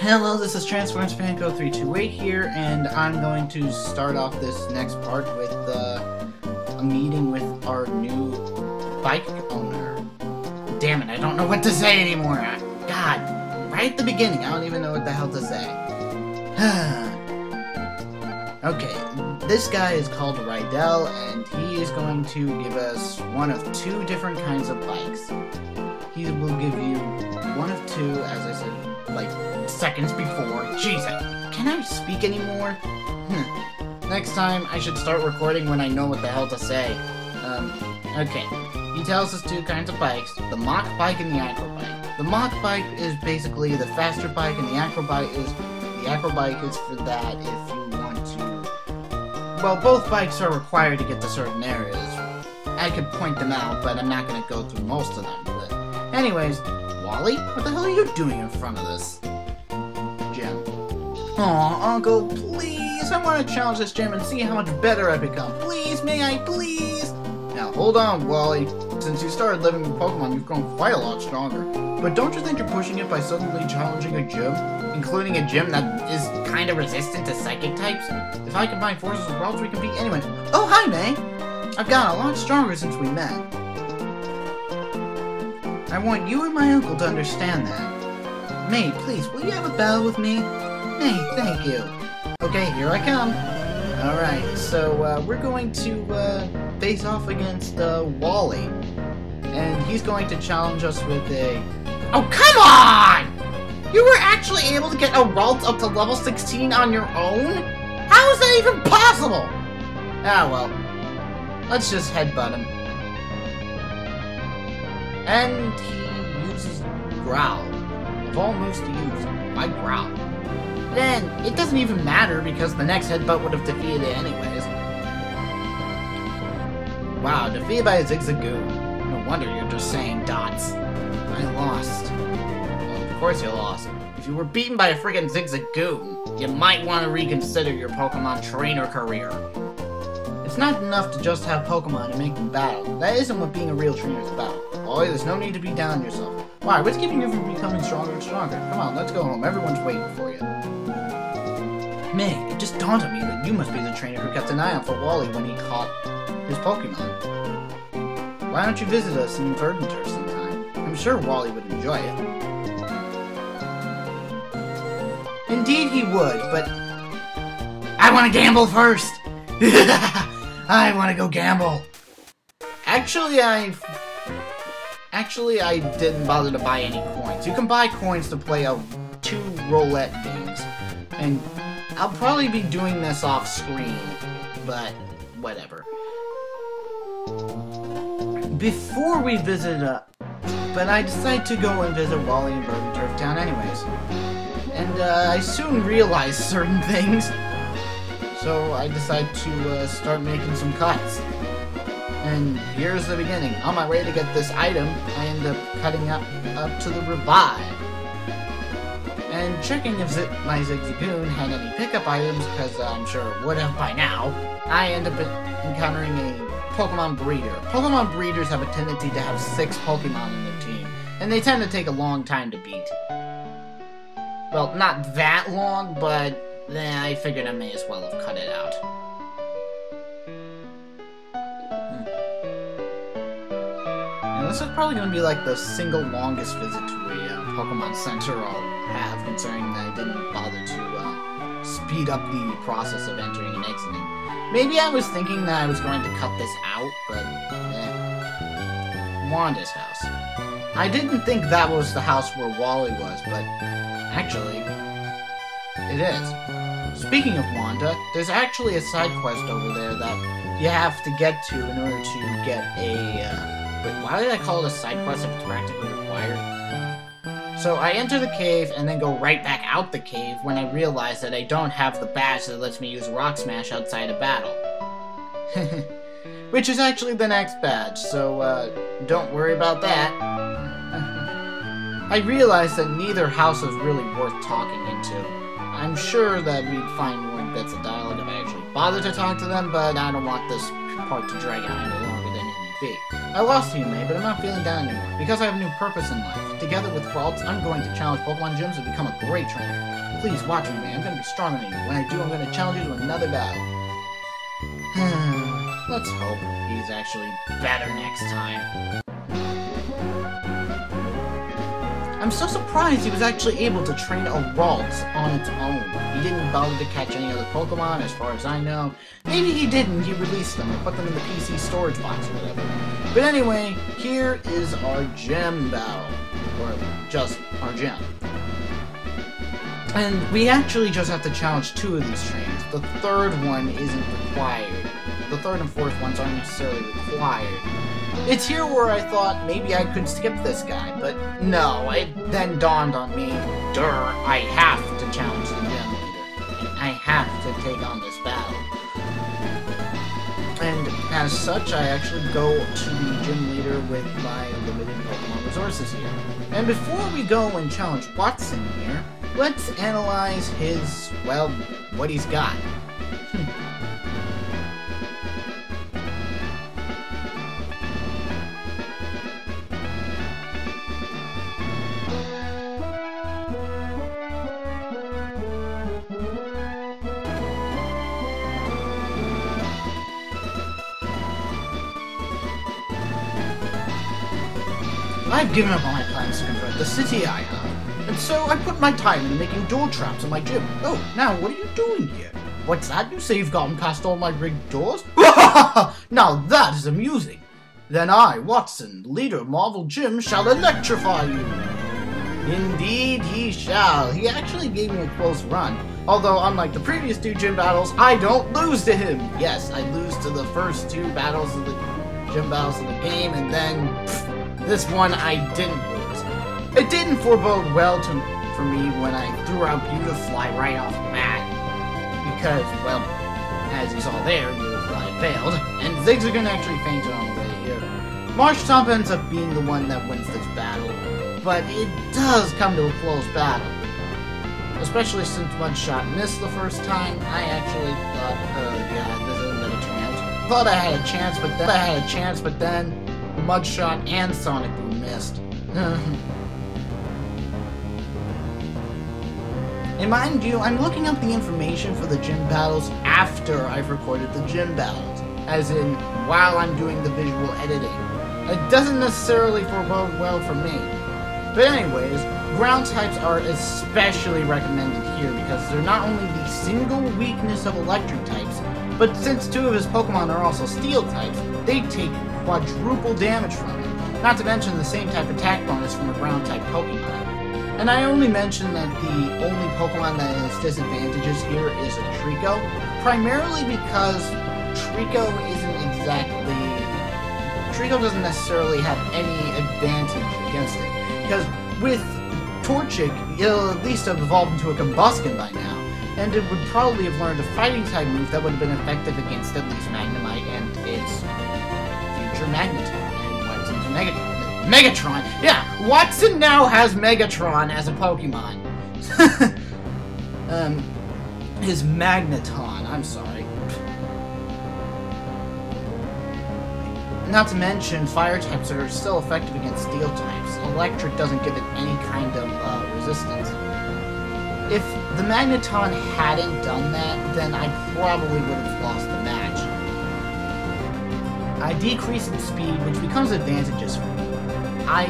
Hello, this is Transformers Fanco 328 here, and I'm going to start off this next part with a meeting with our new bike owner. Damn it, I don't know what to say anymore. God, right at the beginning, I don't even know what the hell to say. Okay, this guy is called Rydell, and he is going to give us one of two different kinds of bikes. He will give you one of two, as I said, like, seconds before. Jeez, can I speak anymore? Next time, I should start recording when I know what the hell to say. Okay. He tells us two kinds of bikes, the Mach bike and the Acro bike. The Mach bike is basically the faster bike, and the Acro bike is for that if you want to... Well, both bikes are required to get to certain areas. I could point them out, but I'm not going to go through most of them. But anyways, Wally, what the hell are you doing in front of this gym? Aw, Uncle, please! I want to challenge this gym and see how much better I become. Please, may I, please? Now, hold on, Wally. Since you started living with Pokemon, you've grown quite a lot stronger. But don't you think you're pushing it by suddenly challenging a gym? Including a gym that is kind of resistant to psychic types? If I combine forces with worlds, we can beat anyone. Oh, hi, May! I've gotten a lot stronger since we met. I want you and my uncle to understand that. May, please, will you have a battle with me? May, thank you. Okay, here I come. Alright, so we're going to face off against Wally. And he's going to challenge us with a... Oh, come on! You were actually able to get a Ralt up to level 16 on your own? How is that even possible? Ah, well. Let's just headbutt him. And he uses Growl. Of all moves to use, why Growl? Then, it doesn't even matter because the next headbutt would have defeated it anyways. Wow, defeated by a Zigzagoon. No wonder you're just saying dots. I lost. Well, of course you lost. If you were beaten by a freaking Zigzagoon, you might want to reconsider your Pokemon trainer career. It's not enough to just have Pokemon and make them battle. That isn't what being a real trainer is about. Ollie, there's no need to be down on yourself. Why? What's keeping you from becoming stronger and stronger? Come on, let's go home. Everyone's waiting for you. May, it just dawned on me that you must be the trainer who kept an eye out for Wally when he caught his Pokemon. Why don't you visit us in Verdant Turf sometime? I'm sure Wally would enjoy it. Indeed he would, but... I want to gamble first! I want to go gamble! Actually, I didn't bother to buy any coins. You can buy coins to play 2 roulette games. And I'll probably be doing this off screen, but whatever. Before we visit but I decided to go and visit Wally in Verdant Turf Town anyways. And I soon realized certain things. So I decided to start making some cuts. And here's the beginning. On my way to get this item, I end up cutting up to the Revive. And checking if my Zigzagoon had any pickup items, because I'm sure it would have by now, I end up encountering a Pokemon Breeder. Pokemon Breeders have a tendency to have 6 Pokemon in their team, and they tend to take a long time to beat. Well, not that long, but I figured I may as well have cut it out. This is probably going to be like the single longest visit to a Pokemon Center I'll have, considering that I didn't bother to speed up the process of entering and exiting. Maybe I was thinking that I was going to cut this out, but Wanda's house. I didn't think that was the house where Wally was, but actually, it is. Speaking of Wanda, there's actually a side quest over there that you have to get to in order to get a... Wait, why did I call it a side quest if it's practically required? So I enter the cave and then go right back out the cave when I realize that I don't have the badge that lets me use Rock Smash outside of battle. Which is actually the next badge, so don't worry about that. I realize that neither house is really worth talking into. I'm sure that we'd find more bits of dialogue if I actually bother to talk to them, but I don't want this part to drag out any longer than it need be. I lost to you, May, but I'm not feeling down anymore, because I have a new purpose in life. Together with Ralts, I'm going to challenge Pokemon gyms and become a great trainer. Please watch me, May. I'm going to be stronger than you. When I do, I'm going to challenge you to another battle. Let's hope he's actually better next time. I'm so surprised he was actually able to train a Ralts on its own. He didn't bother to catch any other Pokemon, as far as I know. Maybe he didn't, he released them, or put them in the PC storage box or whatever. But anyway, here is our gym battle. Or just our gym. And we actually just have to challenge 2 of these trains. The third one isn't required. The third and fourth ones aren't necessarily required. It's here where I thought maybe I could skip this guy, but no, it then dawned on me, I have to challenge the gym leader, and I have to take on this battle. And as such, I actually go to the gym leader with my limited Pokemon resources here. And before we go and challenge Watson here, let's analyze his, well, what he's got. I've given up on my plans to convert the city I have, and so I put my time into making door traps in my gym. Oh, now what are you doing here? What's that? You say you've gotten past all my rigged doors? Now that is amusing. Then I, Watson, leader of Mauville Gym, shall electrify you. Indeed he shall. He actually gave me a close run, although unlike the previous 2 gym battles, I don't lose to him. Yes, I lose to the first 2 battles of the gym battles of the game, and then this one I didn't lose. It didn't forebode well for me when I threw out Beautifly right off the mat. Because, well, as you saw there, Beautifly failed, and Zigzagoon actually fainted on the way here. Marshtomp ends up being the one that wins this battle, but it does come to a close battle. Especially since Mudshot missed the first time, I actually thought, oh god, this isn't gonna turn out. Thought I had a chance, but then Mudshot and Sonic Boom missed. And mind you, I'm looking up the information for the gym battles after I've recorded the gym battles, as in, while I'm doing the visual editing. It doesn't necessarily forebode well for me. But anyways, ground types are especially recommended here because they're not only the single weakness of electric types, but since 2 of his Pokemon are also steel types, they take quadruple damage from it, not to mention the same type attack bonus from a ground type Pokemon. And I only mention that the only Pokemon that has disadvantages here is a Trico, primarily because Trico doesn't necessarily have any advantage against it, because with Torchic, it'll at least have evolved into a Combuskin by now, and it would probably have learned a fighting type move that would have been effective against at least Magnemite and its future Magneton, and went into Megatron! Yeah, Watson now has Megatron as a Pokemon. His Magneton, I'm sorry. Not to mention, fire types are still effective against steel types. Electric doesn't give it any kind of resistance. If the Magneton hadn't done that, then I probably would have lost the match. I decrease in speed, which becomes advantages for me. I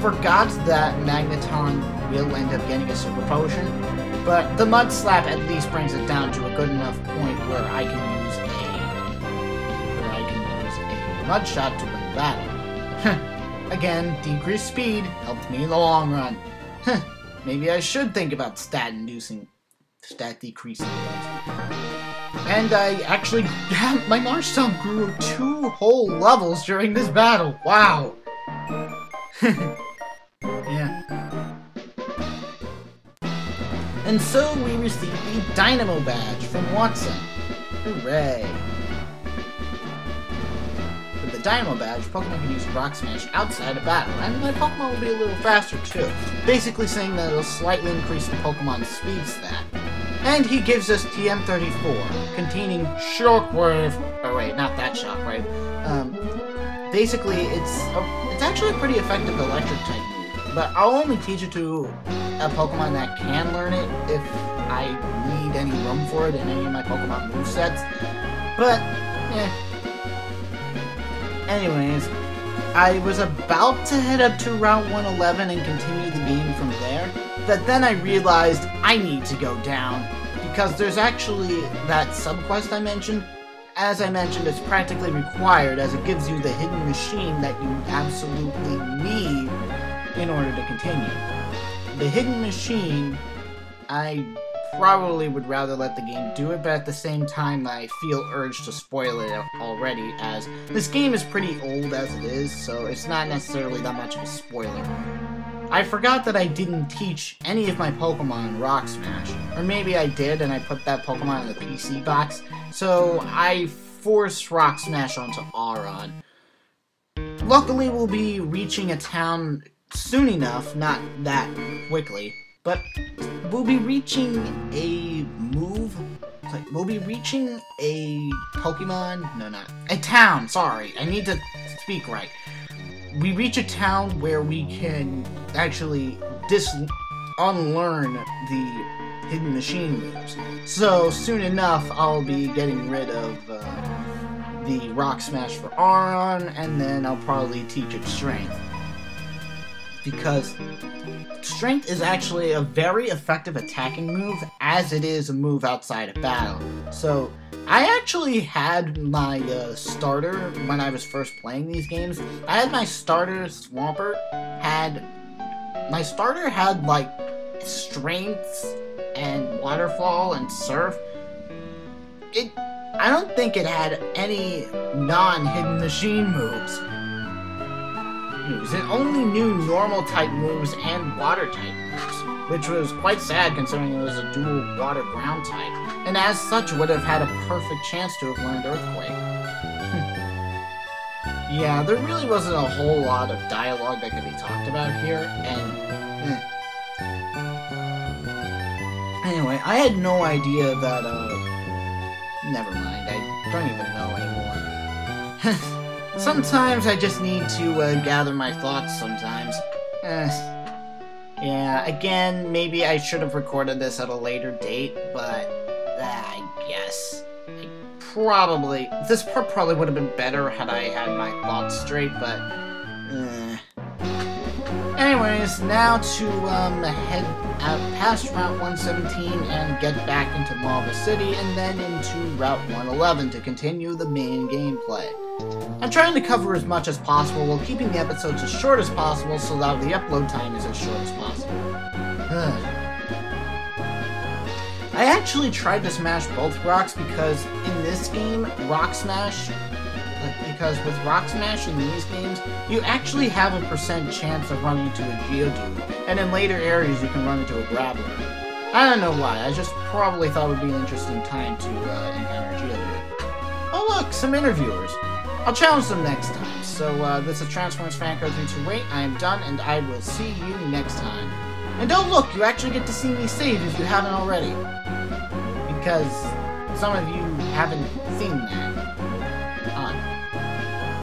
forgot that Magneton will end up getting a Super Potion, but the Mud Slap at least brings it down to a good enough point where I can use a Mud Shot to win the battle. Again, decreased speed helped me in the long run. Maybe I should think about stat decreasing. And I actually, my Marshtomp grew 2 whole levels during this battle. Wow. Yeah. And so we received the Dynamo Badge from Watson. Hooray. With the Dynamo Badge, Pokemon can use Rock Smash outside of battle, and my Pokemon will be a little faster too. Basically saying that it'll slightly increase the Pokemon's speed stat. And he gives us TM34, containing Shockwave. Oh wait, not that Shockwave. basically, it's actually a pretty effective electric type move, but I'll only teach it to a Pokemon that can learn it if I need any room for it in any of my Pokemon movesets. But, anyways, I was about to head up to Route 111 and continue the game from there, but then I realized I need to go down, because there's actually that subquest I mentioned. As I mentioned, it's practically required, as it gives you the hidden machine that you absolutely need in order to continue. The hidden machine, I probably would rather let the game do it, but at the same time I feel urged to spoil it already, as this game is pretty old as it is, so it's not necessarily that much of a spoiler. I forgot that I didn't teach any of my Pokemon Rock Smash, or maybe I did and I put that Pokemon in the PC box, so I forced Rock Smash onto Auron. Luckily we'll be reaching a town soon enough, not that quickly, but we'll be reaching a Pokemon, no, not, a town, sorry, I need to speak right. We reach a town where we can actually unlearn the hidden machine moves. So soon enough, I'll be getting rid of the Rock Smash for Auron, and then I'll probably teach it Strength. Because Strength is actually a very effective attacking move, as it is a move outside of battle. So I actually had my starter when I was first playing these games. I had my starter, Swampert, my starter had like Strength and Waterfall and Surf. I don't think it had any non-hidden machine moves. It only knew normal type moves and water type moves, which was quite sad considering it was a dual water ground type, and as such would have had a perfect chance to have learned Earthquake. Yeah, there really wasn't a whole lot of dialogue that could be talked about here, and anyway, I had no idea that, never mind, I don't even know anymore. Sometimes I just need to gather my thoughts sometimes. Yeah, again, maybe I should have recorded this at a later date, but I guess. This part probably would have been better had I had my thoughts straight, but anyways, now to head out past Route 117 and get back into Mauville City, and then into Route 111 to continue the main gameplay. I'm trying to cover as much as possible while keeping the episodes as short as possible so that the upload time is as short as possible. I actually tried to smash both rocks because in this game, with Rock Smash in these games, you actually have a % chance of running into a Geodude, and in later areas you can run into a Graveler. I don't know why, I just probably thought it would be an interesting time to encounter Geodude. Oh look, some interviewers. I'll challenge them next time. So this is Transformers Fan Code 328. I am done, and I will see you next time. And don't look, you actually get to see me save if you haven't already. Because some of you haven't seen that.